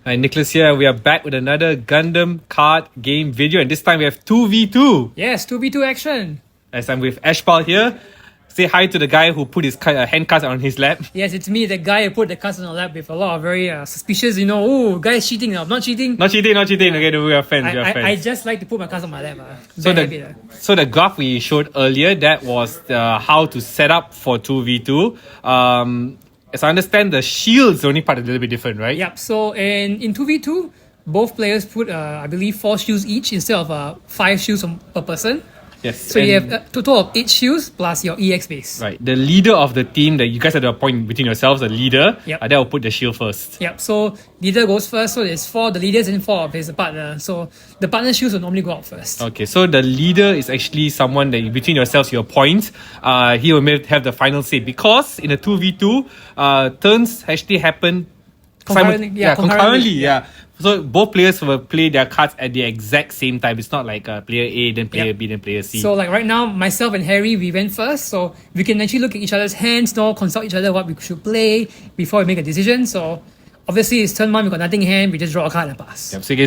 Hi, Nicholas here. We are back with another Gundam card game video, and this time we have 2v2. Yes, 2v2 action. As I'm with Ashpal here. Say hi to the guy who put his hand cards on his lap. Yes, it's me, the guy who put the cards on the lap with a lot of very suspicious, oh, guy's cheating now. Not cheating. Not cheating. Okay, we are friends. I just like to put my cards on my lap. So the graph we showed earlier, that was how to set up for 2v2. As I understand, the shield's only part a little bit different, right? Yep, so in 2v2, both players put, I believe, 4 shields each instead of 5 shields per person. Yes. So you have a total of 8 shields plus your EX base. Right. The leader of the team, that you guys have to appoint between yourselves, the leader, that will put the shield first. Yep, so leader goes first, so there's 4 the leaders and 4 of his partner. So the partner shields will normally go out first. Okay, so the leader is actually someone that between yourselves you appoint. He will have the final say, because in a 2v2, turns actually happen concurrently. So both players will play their cards at the exact same time. It's not like player A, then player B, then player C. So like right now, myself and Harry, we went first. So we can actually look at each other's hands, consult each other what we should play before we make a decision. So obviously it's turn 1, we got nothing in hand, we just draw a card and pass. Yep. So you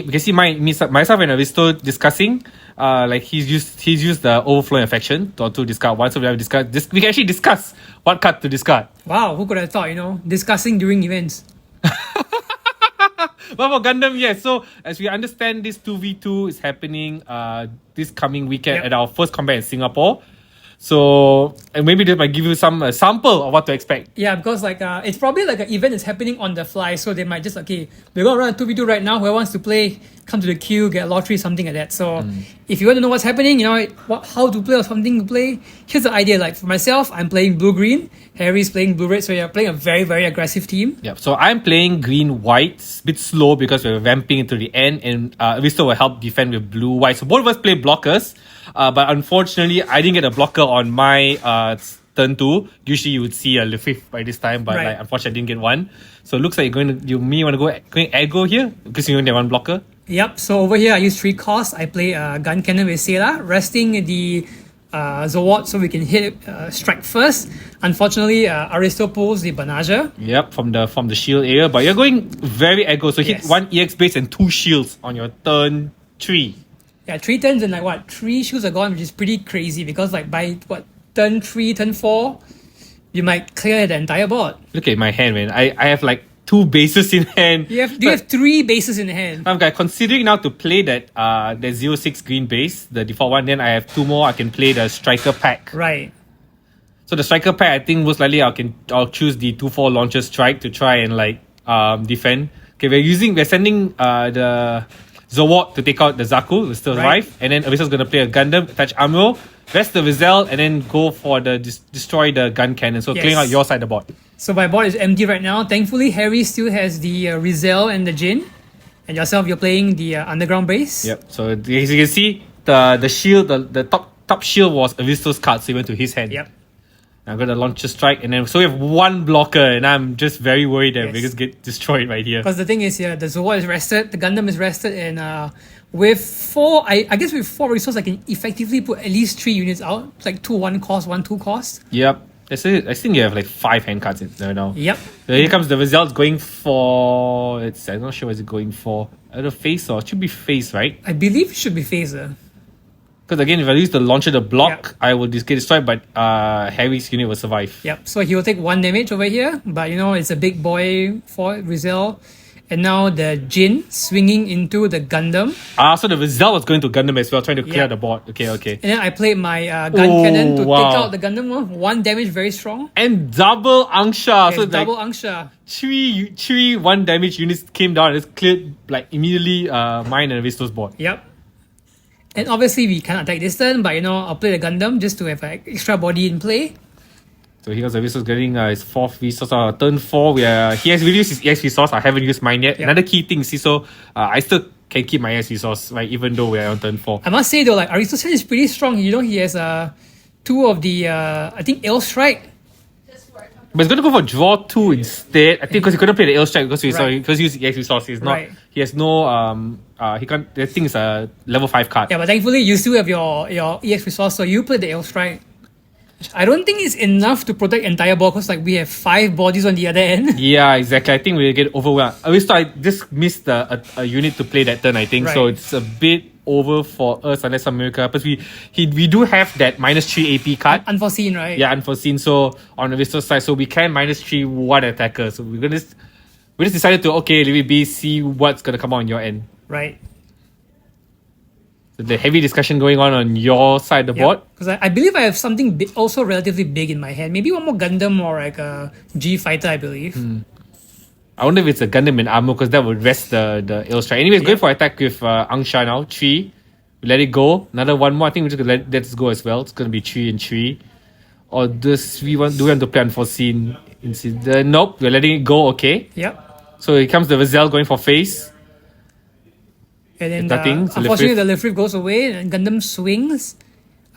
can see myself and Aristo discussing. Like he's used the overflow affection to discard one. So we have discussed. We can actually discuss what card to discard. Wow, who could have thought, discussing during events. But for Gundam, yes. So as we understand, this 2v2 is happening this coming weekend at our first combat in Singapore. So and maybe this might give you some sample of what to expect. Yeah, because it's probably like an event is happening on the fly, so they might just okay, we're gonna run a 2v2 right now. Whoever wants to play, come to the queue, get a lottery, something like that. So if you want to know what's happening, how to play or something to play, here's the idea. Like for myself, I'm playing blue-green. Harry's playing blue-red, so you're playing a very, very aggressive team. Yeah, so I'm playing green-white, a bit slow because we're vamping into the end, and Aristo will help defend with blue-white. So both of us play blockers. But unfortunately, I didn't get a blocker on my turn 2. Usually you would see a fifth by this time, but unfortunately I didn't get one. So it looks like you want to go aggro here because you only have one blocker. Yep, so over here I use 3 costs. I play gun cannon with Sela, resting the Zawad so we can hit strike first. Unfortunately, Aristo pulls the Banaja. Yep, from the shield area, but you're going very aggro, so hit 1 EX base and 2 shields on your turn 3. Yeah, 3 turns and 3 shields are gone, which is pretty crazy because by turn 3, turn 4, you might clear the entire board. Look at my hand, man. I have 2 bases in hand. You have 3 bases in hand. I'm considering now to play that 0-6 green base, the default one. Then I have 2 more. I can play the striker pack. Right. So the striker pack, I think most likely I'll choose the 2-4 launcher strike to try and defend. Okay, we're sending the Zawad to take out the Zaku, will still survive, and then Aristo's going to play a Gundam, attach Aggro, rest the Rizal, and then go for the destroy the gun cannon. So clearing out your side of the board. So my board is empty right now. Thankfully, Harry still has the Rizal and the Jin, and yourself, you're playing the underground base. Yep. So as you can see, the shield, the top shield was Aristo's card, so he went to his hand. Yep. I'm going to launch a strike, and then so we have 1 blocker, and I'm just very worried that we just get destroyed right here. Because the thing is, the Zawad is rested, the Gundam is rested, and with 4, I guess with 4 resources, I can effectively put at least 3 units out. It's like 2 1 cost, 1 2 cost. Yep. I think you have 5 hand cards in there now. Yep. So here comes the results going for. I'm not sure what it's going for. Either face or it should be face, right? I believe it should be face. Because again, if I use the launcher to block, I will just get destroyed, but Harry's unit will survive. Yep, so he will take 1 damage over here, but it's a big boy for Rizal. And now the Jin swinging into the Gundam. So the Rizal was going to Gundam as well, trying to clear the board. Okay. And then I played my gun cannon to take out the Gundam. 1 damage, very strong. And double Angsha. So double Angsha. 3 1 damage units came down and it's cleared immediately mine and Aristo's board. Yep. And obviously we cannot attack this turn, but I'll play the Gundam just to have extra body in play. So here's Aristo's getting his 4th resource. Turn 4, he has reduced his EX resource. I haven't used mine yet. Yep. Another key thing, so I still can keep my EX resource, right, even though we're on turn 4. I must say though, Aristo's hand is pretty strong. He has 2 of the, I think, L Strike. But he's going to go for draw 2 instead. I think because he couldn't play the L Strike because he used EX resource. He has no he can't. I think it's a level 5 card. Yeah, but thankfully you still have your EX resource, so you play the L Strike. I don't think it's enough to protect entire board because like we have 5 bodies on the other end. Yeah, exactly. I think we'll get overwhelmed. I just missed a unit to play that turn, I think. So Right. it's a bit over for us unless some miracle happens. We do have that -3 AP card. Unforeseen, right? Yeah, unforeseen. So on the Vista side, so we can -3 one attacker. So we just decided to leave it be, see what's gonna come out on your end. Right. So the heavy discussion going on your side of the board. Because I believe I have something also relatively big in my hand. Maybe one more Gundam or like a G fighter, I believe. I wonder if it's a Gundam in armor because that would rest the ill strike. Anyways, going for attack with Angsha now. 3. We let it go. Another one more. I think we're just gonna let this go as well. It's gonna be 3 and 3. Or do we want to play unforeseen incident? Nope, we're letting it go. Okay. Yep. So here comes the Vazel going for face. And then Nothing, so unfortunately Lifrith. the Lifrith goes away and Gundam swings.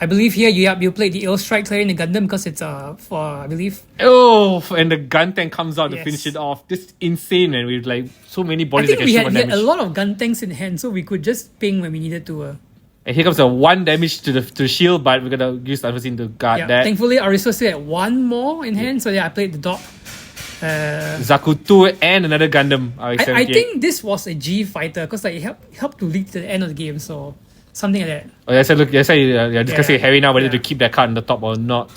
I believe here you played the ill strike clearing the Gundam because it's for I believe. Oh, and the gun tank comes out to Yes. finish it off. This is insane, man. We've like so many I bodies think that can we shoot had, one we had a damage. lot of gun tanks in hand, so we could just ping when we needed to. And here comes a 1 damage to the shield, but we're gonna use unforeseen to guard Yeah. that. Thankfully, Aristo still had 1 more in hand, so yeah, I played the dog. Zaku 2 and another Gundam. I think this was a G fighter because like, it helped to lead to the end of the game, so something like that. Oh, yes, look, yes, you're discussing Yeah. Harry now whether Yeah. to keep that card on the top or not.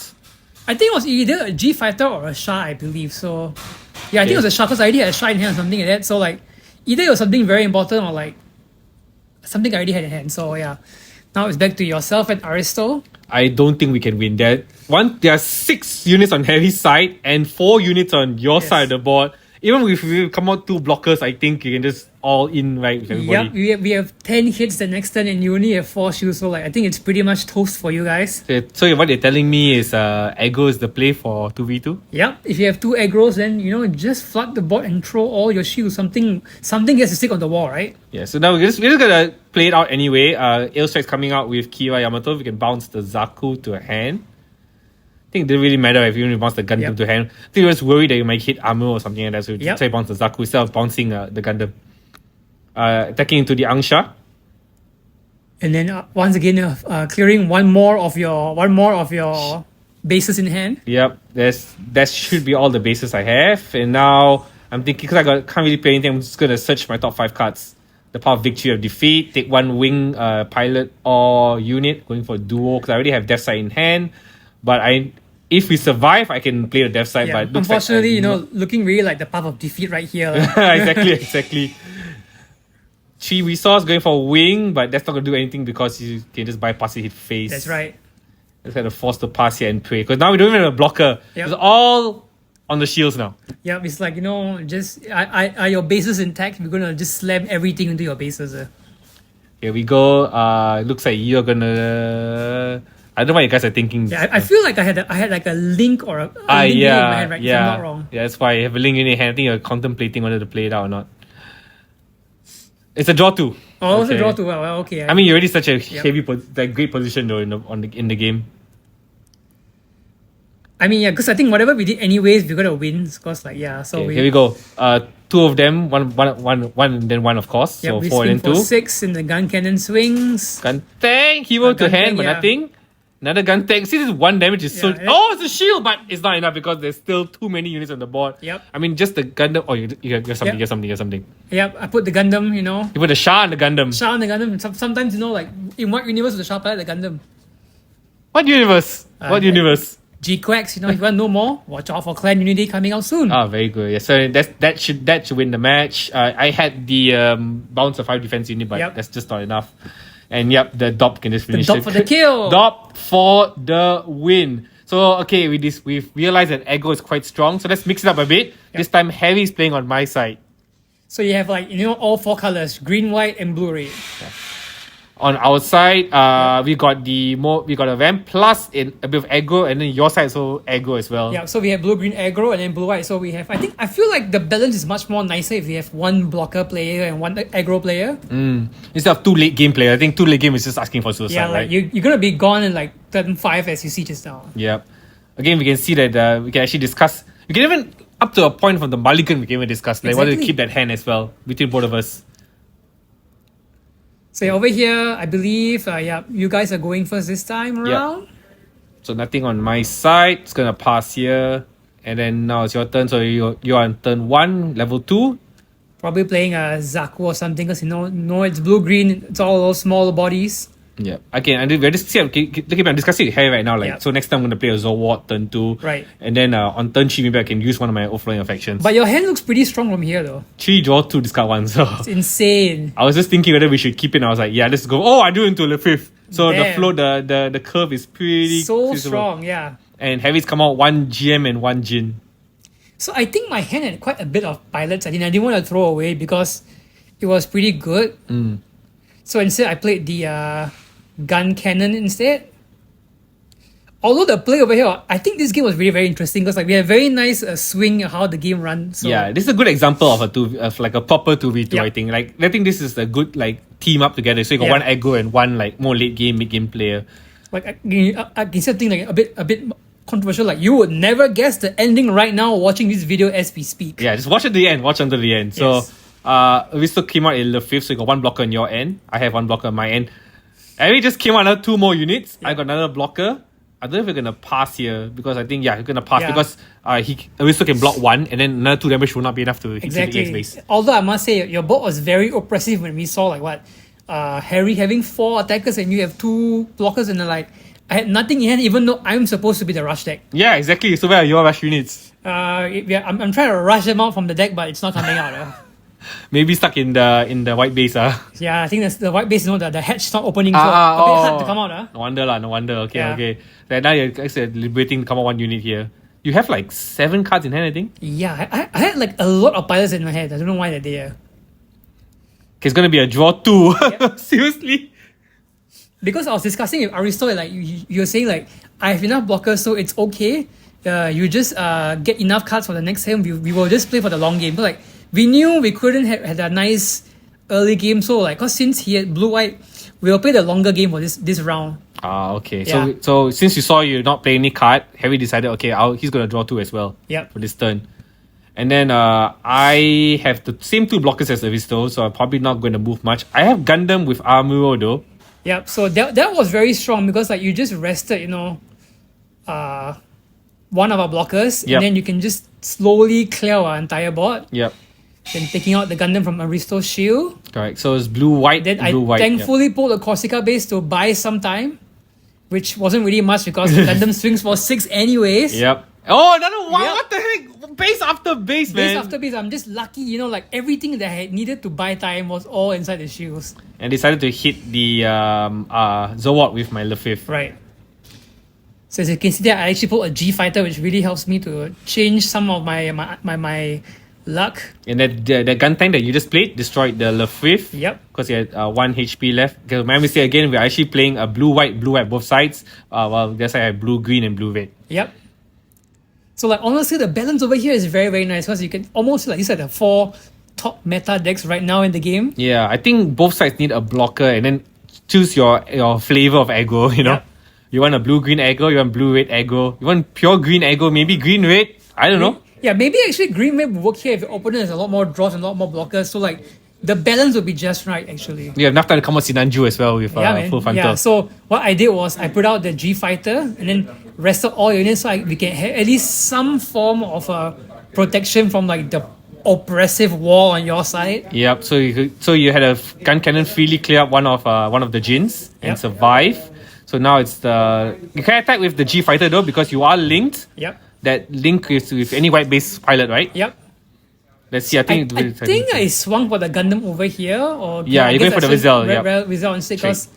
I think it was either a G fighter or a Shah, I believe. So yeah, I think Okay. it was a Shah because I already had a Shah in hand or something like that. So like either it was something very important or like something I already had in hand. So yeah, now it's back to yourself and Aristo. I don't think we can win. There are 6 units on Harry's side and 4 units on your Yes. side of the board. Even if we come out 2 blockers, I think you can just all in right with everybody. Yep, we have 10 hits the next turn and you only have 4 shields. So like I think it's pretty much toast for you guys. So what they're telling me is Aggro is the play for 2v2. Yep, if you have 2 aggros, then just flood the board and throw all your shields. Something has to stick on the wall, right? Yeah, so now we're just gonna play it out anyway. Ail Strike's coming out with Kira Yamato. We can bounce the Zaku to a hand. I think it didn't really matter if you only bounce the Gundam Yep. to hand. I think we was worried that you might hit armor or something like that. So we Yep. try bounce the Zaku instead of bouncing the Gundam. Attacking into the Angsha. And then once again, clearing one more of your bases in hand. Yep, that should be all the bases I have. And now I'm thinking because can't really play anything. I'm just gonna search my top 5 cards. The Power of Victory of Defeat. Take 1 wing pilot or unit. Going for a duo because I already have Death Side in hand. But if we survive, I can play the Death Side. Yeah. But it looks Unfortunately, like looking really like the path of defeat right here. exactly. 3 resource going for wing, but that's not gonna do anything because you can just bypass it, hit face. That's right. Just kind of forced to pass here and pray because now we don't even have a blocker. Yep. It's all on the shields now. Yeah, it's like just are your bases intact? We're gonna just slam everything into your bases. Here we go. Looks like you're gonna. I don't know what you guys are thinking. Yeah, I feel like I had like a link or a link in my head, right? If I'm not wrong. Yeah, that's why you have a link in your hand. I think you're contemplating whether to play it out or not. It's a draw 2. Oh, it's a draw too. Well, okay. I mean, you're already such a heavy, great position though in the game. I mean, yeah, because I think whatever we did anyways, we're gonna win. Cause like yeah, so Okay, here we go. 2 of them, one, and then 1 of course. Yeah, So we 4 and swing then for 2. 6 in the gun cannon swings. Gun tank, hero to Gun hand, tank, but yeah. nothing. Another gun tank. See, this 1 damage is so. Yeah, yeah. Oh, it's a shield, but it's not enough because there's still too many units on the board. Yep. I mean, just the Gundam. Oh, you have something. Yep. You have something. You have something. Yep, I put the Gundam. You put the Shah on the Gundam. Shah on the Gundam. Sometimes like in what universe is the Shah pilot the Gundam? What universe? What universe? G-Quacks, if you want to know more, watch out for Clan Unity coming out soon. Ah, very good. Yeah, so that should win the match. I had the bounce of 5 defense unit, but Yep. that's just not enough. And yep, the DOP can just finish DOP for the kill. DOP for the win. So okay, we've realized that Aggro is quite strong. So let's mix it up a bit. This time Harry is playing on my side. So you have like all 4 colors: green, white, and blue red. On our side, we got a vamp plus a bit of aggro, and then your side so aggro as well. Yeah, so we have blue, green, aggro, and then blue, white. So we have. I feel like the balance is much more nicer if we have 1 blocker player and 1 aggro player. Instead of 2 late game player, I think 2 late game is just asking for suicide, Yeah, like right? you're gonna be gone in like turn 5 as you see just now. Yep. Again, we can see that we can actually discuss. We can even up to a point from the mulligan we can even discuss like whether to Exactly. keep that hand as well between both of us. So over here, I believe, you guys are going first this time around. So nothing on my side. It's gonna pass here. And then now it's your turn. So you're on turn 1, level 2. Probably playing a Zaku or something because it's blue-green. It's all those small bodies. Yeah. Again, and we're just I'm discussing with Harry right now. Like, so next time I'm gonna play a Zowat turn 2. Right. And then on turn 3 maybe I can use one of my overflowing affections. But your hand looks pretty strong from here though. 3 draw 2 discard 1. So it's insane. I was just thinking whether we should keep it. And I was like, yeah, let's go. Oh, I do into the 5th. So Damn. the flow, the curve is pretty So feasible. strong, yeah. And Harry's come out 1 GM and 1 Jin. So I think my hand had quite a bit of pilots. I didn't want to throw away because it was pretty good. So instead I played the gun cannon instead. Although the play over here, I think this game was really very interesting because like we have very nice swing how the game runs. So. Yeah, this is a good example of a proper 2v2. Yep. I think this is a good like team up together. So you got one aggro and one like more late game, mid game player. Like I can say something like a bit controversial. Like you would never guess the ending right now watching this video as we speak. Yeah, just watch at the end. Watch until the end. Yes. So we still came out in the 5th. So you got one blocker on your end. I have one blocker on my end. And we just came out another 2 more units. I got another blocker. I don't know if we're gonna pass here because I think you're gonna pass because Aristo can block 1 and then another 2 damage will not be enough to hit the EX base. Although I must say your board was very oppressive when we saw like what Harry having 4 attackers and you have 2 blockers and then like I had nothing in hand even though I'm supposed to be the rush deck. Yeah, exactly. So where are your rush units? I'm trying to rush them out from the deck but it's not coming out. Maybe stuck in the white base. Yeah, I think that's the white base. The hatch not opening, so a bit hard to come out. No wonder. Okay. Then now you're actually liberating to come out 1 unit here. You have like 7 cards in hand, I think. Yeah, I had like a lot of pilots in my head. I don't know why they're there. Okay, it's gonna be a draw 2. Yep. Seriously. Because I was discussing with Aristo, like you're saying like I have enough blockers, so it's okay. You just get enough cards for the next time. We will just play for the long game. But like we knew we couldn't have a nice early game, so like cause since he had blue white, we'll play the longer game for this round. Okay. Yeah. So since you saw you not playing any card, Harry decided he's gonna draw 2 as well. Yep. For this turn. And then I have the same 2 blockers as Aristo, so I'm probably not going to move much. I have Gundam with Armuro though. Yep. So that was very strong because like you just rested, one of our blockers, and then you can just slowly clear our entire board. Yep. Then taking out the Gundam from Aristo's shield. Correct. So it's blue white. Then blue, white. Thankfully pulled the Corsica base to buy some time, which wasn't really much because the Gundam swings for 6 anyways. Yep. Oh, another one! Yep. What the heck? Base after base, man. Base after base, I'm just lucky, like everything that I had needed to buy time was all inside the shields. And decided to hit the Zowat with my Lefif. Right. So as you can see there, I actually pulled a G fighter, which really helps me to change some of my luck. And that gun tank that you just played destroyed the Lefif. Yep. Because he had 1 HP left. Because my mistake again, we're actually playing a blue white both sides. While the other side I have blue green and blue red. Yep. So like honestly, the balance over here is very, very nice because you can almost like these are the 4 top meta decks right now in the game. Yeah, I think both sides need a blocker and then choose your flavor of aggro, Yep. You want a blue-green aggro, you want blue-red aggro, you want pure green aggro, maybe green-red, I don't know. Yeah, maybe actually green red would work here if your opponent has a lot more draws and a lot more blockers. So like the balance would be just right actually. We have enough time to come out Sinanju as well with Full Frontal. Yeah, so what I did was I put out the G Fighter and then rested all units so we can have at least some form of protection from like the oppressive wall on your side. Yep, so you had a gun cannon freely clear up one of the Jins and survive. So now it's you can attack with the G Fighter though because you are linked. Yep. That link is with any white base pilot, right? Yep. Let's see. I think I swung for the Gundam over here, or you're going for the Vizel. Vizel instead because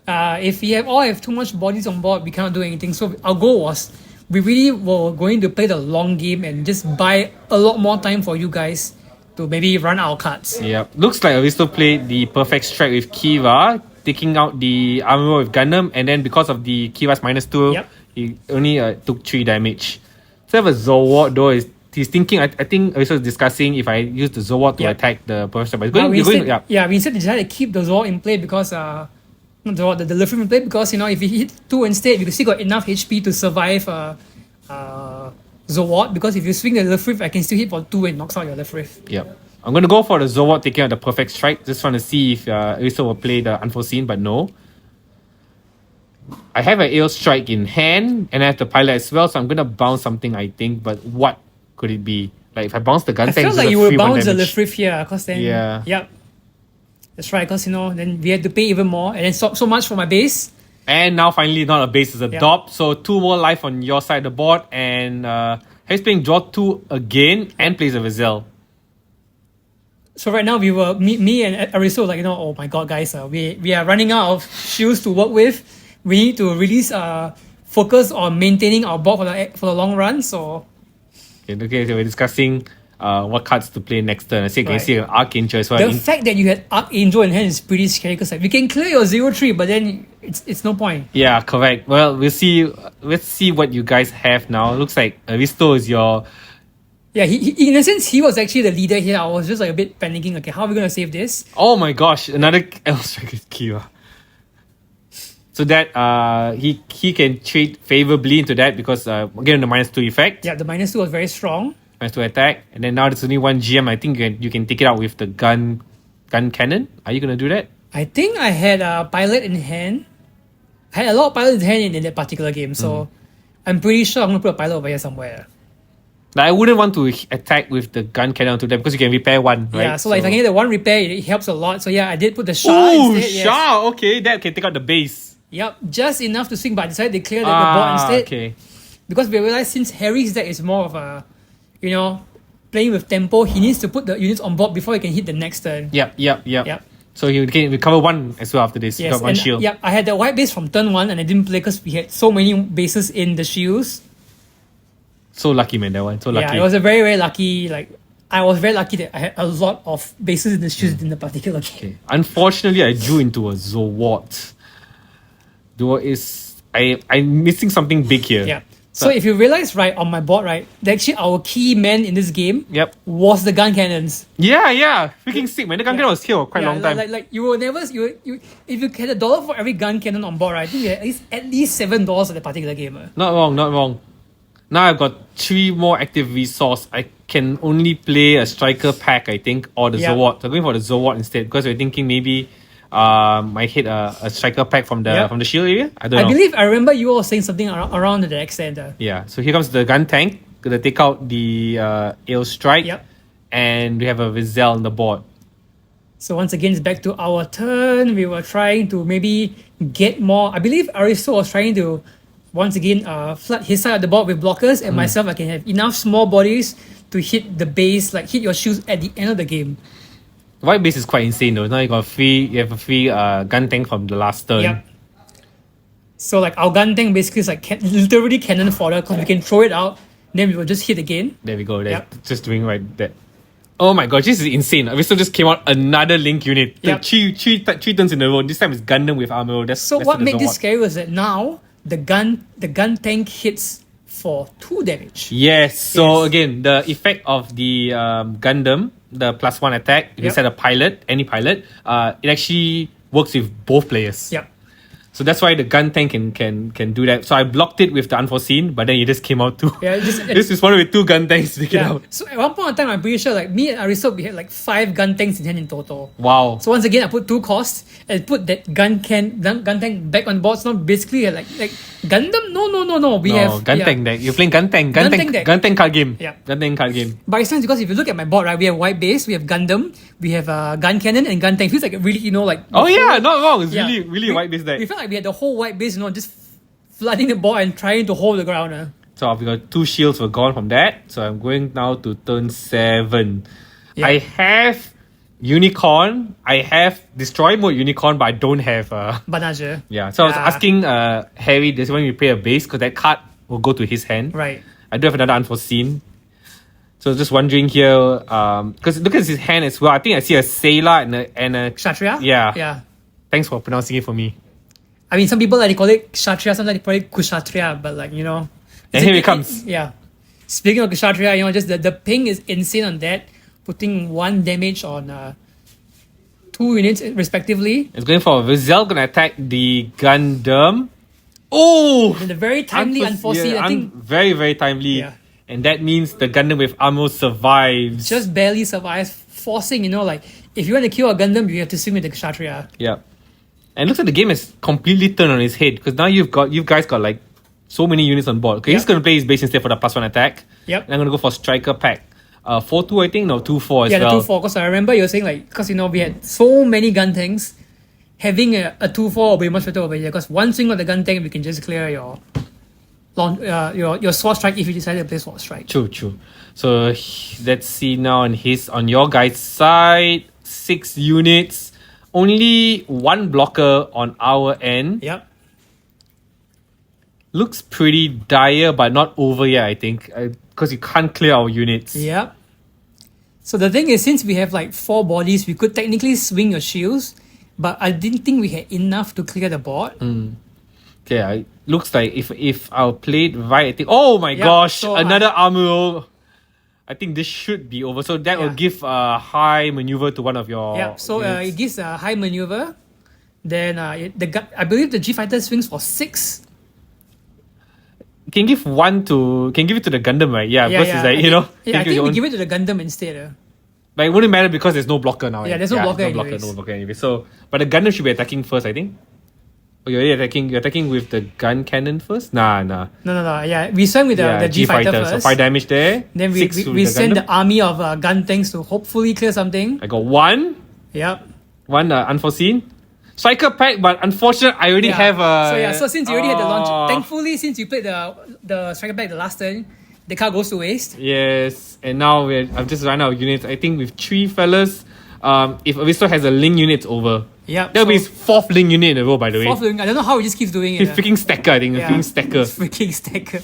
if we all have too much bodies on board, we cannot do anything. So our goal was we really were going to play the long game and just buy a lot more time for you guys to maybe run our cards. Yep. Looks like Aristo played the perfect strike with Kiva, taking out the armor with Gundam, and then because of the Kiva's -2, he only took 3 damage. So I have a Zowat though. He's thinking, I think Aristo is discussing if I use the Zowat to attack the perfect strike. But we instead decided to keep the Zowat in play because not the delivery in play because if you hit 2 instead, you still got enough HP to survive Zowat because if you swing the left riff, I can still hit for 2 and knocks out your left riff. Yep. I'm going to go for the Zowat taking out the perfect strike. Just trying to see if Aristo will play the unforeseen, but no. I have an Ale Strike in hand, and I have the pilot as well, so I'm gonna bounce something, I think. But what could it be? Like if I bounce the gun I tank, felt it's like a you would free one bounce the damage. Lefrith here, because then Yeah. that's right. Because then we had to pay even more, and then so much for my base. And now finally, not a base, it's a dop. So 2 more life on your side of the board, and Harry's playing draw 2 again and plays a Vizel. So right now me and Aristo like oh my god guys, we are running out of shields to work with. We need to really focus on maintaining our board for the long run. So Okay, so we're discussing what cards to play next turn. I see, can see an Archangel as well. the fact that you had Archangel in hand is pretty scary, because like we can clear your 0-3, but then it's no point. Yeah, correct. Well, we'll see. Let's see what you guys have now. Looks like Aristo is your. Yeah, he in a sense he was actually the leader here. I was just like a bit panicking. Okay, how are we gonna save this? Oh my gosh, another L-Striker Q. So that he can trade favorably into that because again the -2 effect. Yeah, the -2 was very strong. -2 attack, and then now there's only 1 GM. I think you can take it out with the gun cannon. Are you gonna do that? I think I had a pilot in hand. I had a lot of pilots in hand in that particular game, so I'm pretty sure I'm gonna put a pilot over here somewhere. Like, I wouldn't want to attack with the gun cannon onto them because you can repair 1, right? Yeah, so like if I can get the 1 repair, it helps a lot. So yeah, I did put the Shah Oh, instead. Yes. Shah! Okay, that can take out the base. Yep, just enough to swing, but I decided to clear the board instead. Okay. Because we realized since Harry's deck is more of a, playing with tempo, he needs to put the units on board before he can hit the next turn. Yep. So you can recover 1 as well after this. You Yes, got 1 and shield. yep, I had the white base from turn 1 and I didn't play because we had so many bases in the shields. So lucky, man, that one. So lucky. Yeah, it was a very, very lucky, I was very lucky that I had a lot of bases in the shields in the particular game. Okay. Unfortunately, I drew into a Zowat. I'm missing something big here. Yeah. So if you realize, right, on my board, right, actually our key man in this game was the gun cannons. Yeah. Freaking sick, man. The gun cannon was here for quite a long time. Like you will never, if you had $1 for every gun cannon on board, right, I think you had at least $7 for the particular game. Not wrong. Now I've got 3 more active resource. I can only play a striker pack, I think, or the Zowat. So I'm going for the Zowat instead because we're thinking maybe might hit a striker pack from the shield area. I don't know. I believe I remember you all saying something around the extent. Yeah, so here comes the gun tank. Gonna take out the Ale Strike. And we have a Vizel on the board. So once again, it's back to our turn. We were trying to maybe get more. I believe Aristo was trying to once again flood his side of the board with blockers, and myself, I can have enough small bodies to hit the base, like hit your shields at the end of the game. White base is quite insane though. Now you have a free gun tank from the last turn. Yep. So like our gun tank basically is like literally cannon fodder because we can throw it out, then we will just hit again. There we go. Just doing right that. Oh my god, this is insane. Aristo just came out another link unit. Yep. Three turns in a row. This time it's Gundam with armor. That's what made this scary was that now the gun tank hits for 2 damage. Yes. So again, the effect of the Gundam, the +1 attack, if you set a pilot, any pilot, it actually works with both players. Yep. So that's why the gun tank can do that. So I blocked it with the unforeseen, but then it just came out too. Yeah, this is one with 2 gun tanks to get out. So at one point in time, I'm pretty sure like me and Aristo, we had like 5 gun tanks in hand in total. Wow. So once again, I put 2 costs and put that gun tank back on board. So now basically like Gundam. No. We have gun tank deck. You're playing gun tank card game. Yeah. Gun tank card game. But it's nice because if you look at my board, right, we have white base, we have Gundam, we have gun cannon and gun tank. Feels like really like. Oh yeah, not wrong. It's really white base deck. We felt like we had the whole white base, just flooding the board and trying to hold the ground. So we got 2 shields were gone from that. So I'm going now to turn 7. Yeah. I have Unicorn. I have Destroy Mode Unicorn, but I don't have Banage. Yeah. So I was asking Harry this when we play a base because that card will go to his hand. Right. I do have another unforeseen. So just wondering here, because look at his hand as well. I think I see a Sailor and a Kshatriya? Yeah. Thanks for pronouncing it for me. I mean, some people they call it Kshatriya, sometimes they call it Kushatriya, but like, And here it comes. Yeah. Speaking of Kshatriya, just the ping is insane on that, putting 1 damage on 2 units respectively. It's going for Vizel, gonna attack the Gundam. Oh! And the very timely unforeseen, I think. Very, very timely. Yeah. And that means the Gundam with armor survives. Just barely survives, forcing, like, if you want to kill a Gundam, you have to swing with the Kshatriya. Yeah. And it looks like the game has completely turned on its head because now you guys got like so many units on board. Okay, he's gonna play his base instead for the +1 attack. Yep. And I'm gonna go for striker pack. 4-2 I think, no 2-4 as Yeah, well. the 2-4. Because I remember you were saying like, because we had so many gun tanks, having a 2-4 will be much better over here. Because one swing of the gun tank, we can just clear your sword strike if you decide to play sword strike. True. So let's see now on your guys' side, 6 units, only 1 blocker on our end. Yep. Looks pretty dire, but not over yet, I think, because you can't clear our units. Yep. So the thing is, since we have like 4 bodies, we could technically swing your shields, but I didn't think we had enough to clear the board. Okay, looks like if I played right, I think. Oh my gosh, so another armor roll. I think this should be over. So that will give a high maneuver to one of your. Yeah. So units. it gives a high maneuver. Then I believe the G fighter swings for 6. Can give it to the Gundam, right? Yeah, because it's like, I think we give it to the Gundam instead. But it wouldn't matter because there's no blocker now. Yeah, there's no blocker No blocker anyway. So, but the Gundam should be attacking first, I think. Oh, you're attacking with the gun cannon first? Nah. No. Yeah, we swung with the G fighter first. So 5 damage there. Then we send the army of gun tanks to hopefully clear something. I got 1. Yep. 1 unforeseen. Striker pack, but unfortunately, I already have a. So since you already had the launch, thankfully, since you played the striker pack the last turn, the card goes to waste. Yes, and now I've just run out of units. I think with 3 fellas, if Avisto has a Ling unit, it's over. Yeah, that'll be his 4th Ling unit in a row, by the way. 4th Ling. I don't know how he just keeps doing it. He's freaking stacker, I think. Freaking stacker. Freaking stacker.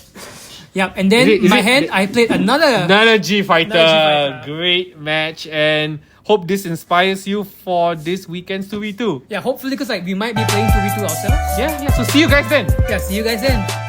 Yeah, and then I played another G fighter. Great match, and hope this inspires you for this weekend's 2v2. Yeah, hopefully, because we might be playing 2v2 ourselves. Yeah. So see you guys then. Yeah, see you guys then.